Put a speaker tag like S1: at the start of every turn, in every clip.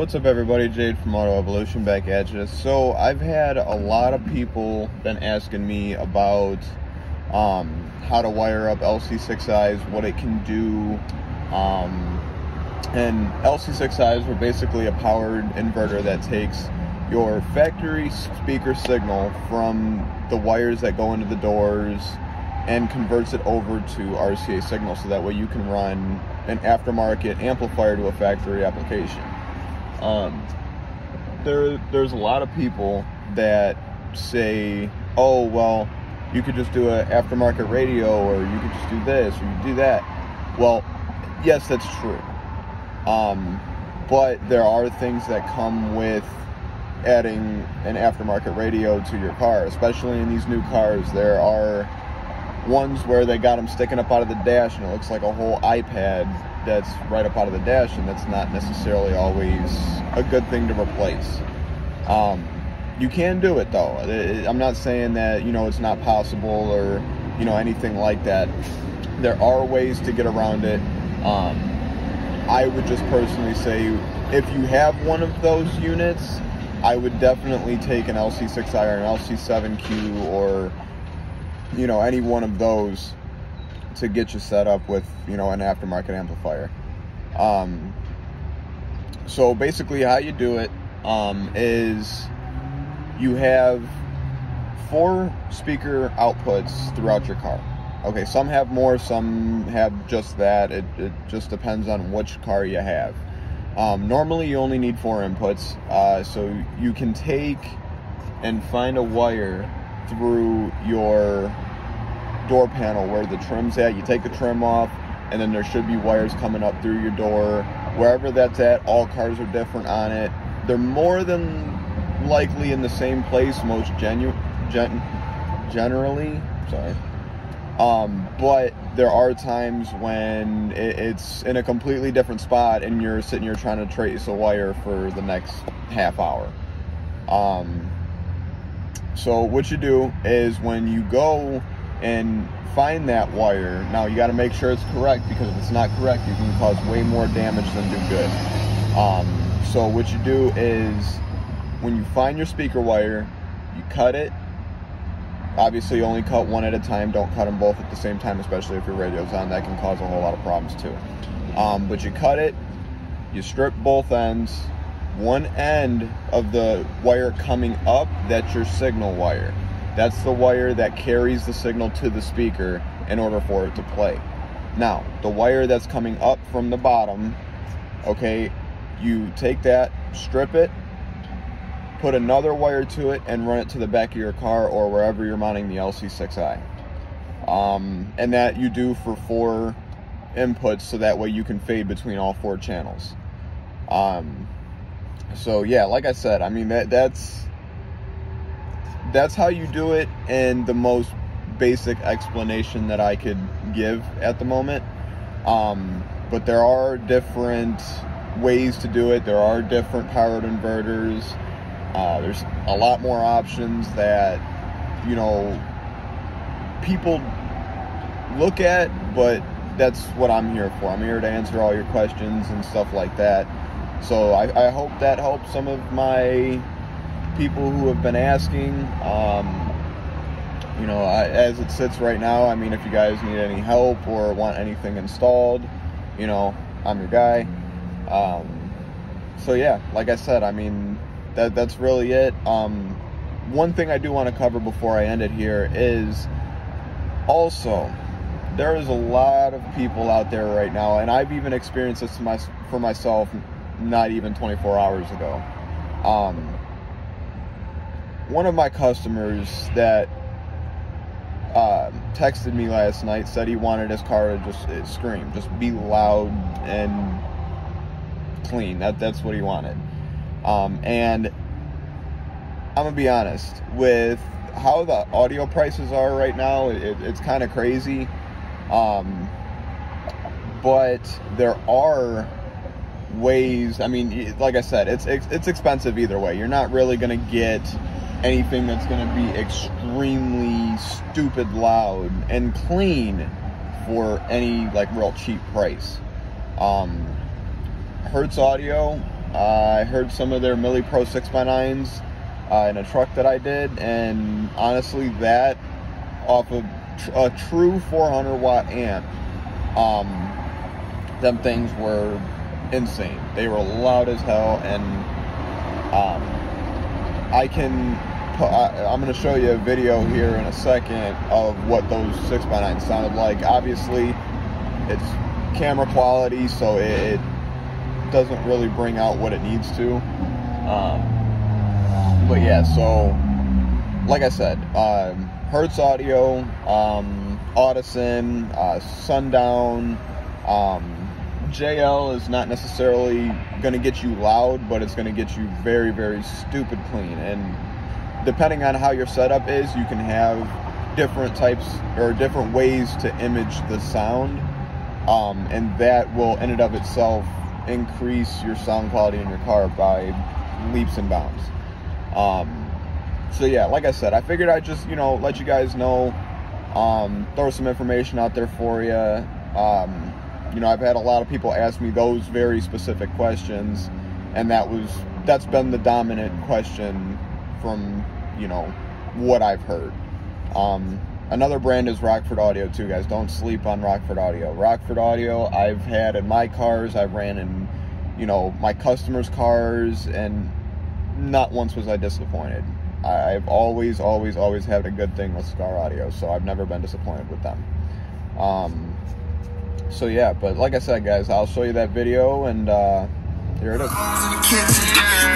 S1: What's up, everybody? Jade from Auto Evolution back at you. So I've had a lot of people been asking me about how to wire up LC6Is, what it can do, and LC6Is are basically a powered inverter that takes your factory speaker signal from the wires that go into the doors and converts it over to RCA signal, so that way you can run an aftermarket amplifier to a factory application. There's a lot of people that say, oh, well, you could just do an aftermarket radio, or you could just do this, or you do that. Well, yes, that's true. But there are things that come with adding an aftermarket radio to your car, especially in these new cars. There are ones where they got them sticking up out of the dash, and it looks like a whole iPad that's right up out of the dash, and that's not necessarily always a good thing to replace. You can do it, though. I'm not saying that, it's not possible or, anything like that. There are ways to get around it. I would just personally say, if you have one of those units, I would definitely take an LC6I or an LC7Q or, any one of those to get you set up with, an aftermarket amplifier. So basically how you do it is you have 4 speaker outputs throughout your car. Okay, some have more, some have just that. It just depends on which car you have. Normally you only need 4 inputs, so you can take and find a wire through your door panel where the trim's at. You take the trim off, and then there should be wires coming up through your door. Wherever that's at, all cars are different on it. They're more than likely in the same place most generally, sorry. But there are times when it's in a completely different spot and you're sitting here trying to trace a wire for the next half hour. So what you do is, when you go and find that wire, now you got to make sure it's correct, because if it's not correct, you can cause way more damage than do good. So what you do is, when you find your speaker wire, you cut it. Obviously, you only cut one at a time. Don't cut them both at the same time, especially if your radio's on. That can cause a whole lot of problems too. But you cut it, you strip both ends. One end of the wire coming up, that's your signal wire. That's the wire that carries the signal to the speaker in order for it to play. Now, the wire that's coming up from the bottom, okay, you take that, strip it, put another wire to it, and run it to the back of your car or wherever you're mounting the LC6I. And that you do for 4 inputs, so that way you can fade between all 4 channels. So yeah, like I said, I mean, that's how you do it, and the most basic explanation that I could give at the moment. But there are different ways to do it. There are different powered inverters. There's a lot more options that, people look at, but that's what I'm here for. I'm here to answer all your questions and stuff like that. So I hope that helps some of my people who have been asking. As it sits right now, I mean, if you guys need any help or want anything installed, I'm your guy. So yeah, like I said, I mean, that's really it. One thing I do want to cover before I end it here is, also, there is a lot of people out there right now, and I've even experienced this for myself not even 24 hours ago. One of my customers that texted me last night said he wanted his car to just scream, just be loud and clean. That's what he wanted. And I'm gonna be honest, with how the audio prices are right now, it's kind of crazy. But there are ways. I mean, like I said, it's expensive either way. You're not really gonna get anything that's gonna be extremely stupid loud and clean for any real cheap price. Hertz Audio I heard some of their Milli Pro 6x9s in a truck that I did, and honestly, that off of a true 400 watt amp, them things were insane. They were loud as hell, and I'm going to show you a video here in a second of what those 6x9s sounded like. Obviously, it's camera quality, so it doesn't really bring out what it needs to. But yeah, so like I said, Hertz Audio, Audison, Sundown, JL is not necessarily going to get you loud, but it's going to get you very, very stupid clean. And depending on how your setup is, you can have different types or different ways to image the sound, and that will in and of itself increase your sound quality in your car by leaps and bounds. So yeah, like I said, I figured I'd just, let you guys know, throw some information out there for you. I've had a lot of people ask me those very specific questions, and that's been the dominant question from, what I've heard. Another brand is Rockford Audio too, guys. Don't sleep on Rockford Audio. Rockford Audio, I've had in my cars, I've ran in, my customers' cars, and not once was I disappointed. I've always had a good thing with Scar Audio, so I've never been disappointed with them. So yeah, but like I said, guys, I'll show you that video, and here it is.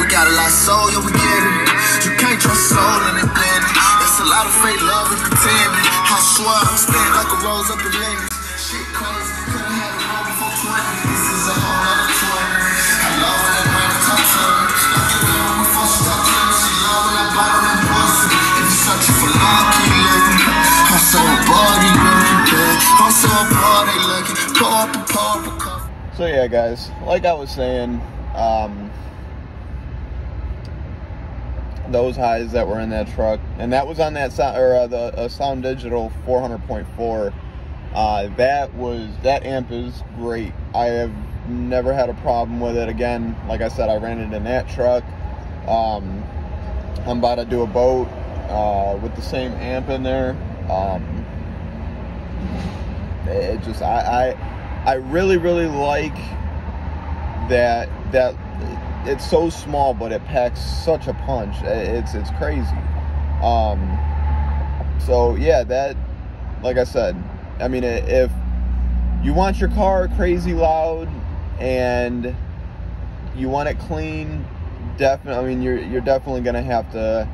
S2: We got a lot of soul, yeah, we get it. You can't trust soul in it, blended. It's a lot of fake love and pretending. I swear I'm spent like a rose up in Lenny. Shit crazy, could've had a home before 20. This is a whole other 20. I love when they bring the top to me. Like you know when we first start killing. She love when I bite on that pussy. If you searching for love, keep looking. I'm so bored, they looking. I'm so bored, they looking. Pour up a cup.
S1: So yeah, guys, like I was saying, those highs that were in that truck, and that was on that sound, or the Sound Digital 400.4. That amp is great. I have never had a problem with it. Again, like I said, I ran it in that truck. I'm about to do a boat with the same amp in there. It just I really like that it's so small, but it packs such a punch. It's crazy. So yeah, that, like I said, I mean, if you want your car crazy loud and you want it clean, definitely, I mean, you're definitely gonna have to,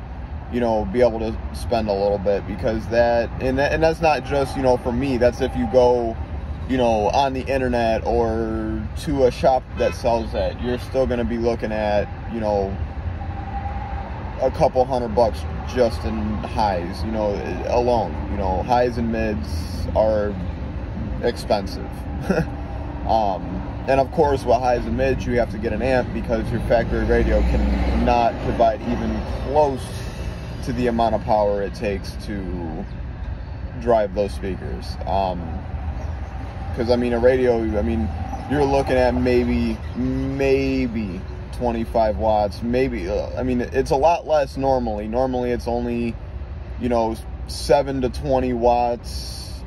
S1: be able to spend a little bit, because that's not just, for me. That's if you go, on the internet or to a shop that sells that, you're still going to be looking at, a couple $100 just in highs, alone. Highs and mids are expensive. And of course, with highs and mids, you have to get an amp, because your factory radio cannot provide even close to the amount of power it takes to drive those speakers. Because I mean, a radio, you're looking at maybe 25 watts, maybe, it's a lot less normally. Normally it's only, 7 to 20 watts,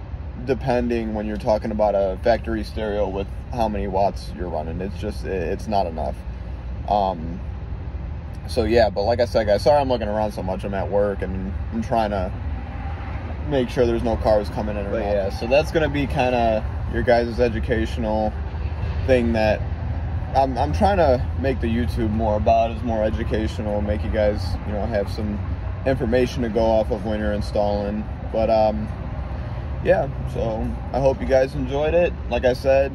S1: depending when you're talking about a factory stereo with how many watts you're running. It's not enough. So yeah, but like I said, guys, sorry I'm looking around so much. I'm at work and I'm trying to make sure there's no cars coming in or out. Yeah, so that's going to be kind of your guys' educational thing that I'm trying to make the YouTube more about. Is more educational, make you guys, have some information to go off of when you're installing. But yeah, so I hope you guys enjoyed it. Like I said,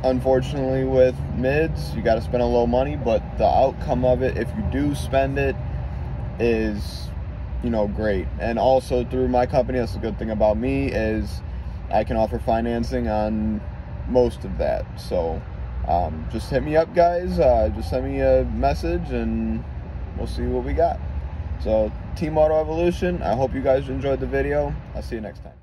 S1: unfortunately with mids, you got to spend a little money, but the outcome of it, if you do spend it, is, great. And also through my company, that's the good thing about me, is I can offer financing on most of that. So just hit me up, guys. Just send me a message and we'll see what we got. So Team Auto Evolution, I hope you guys enjoyed the video. I'll see you next time.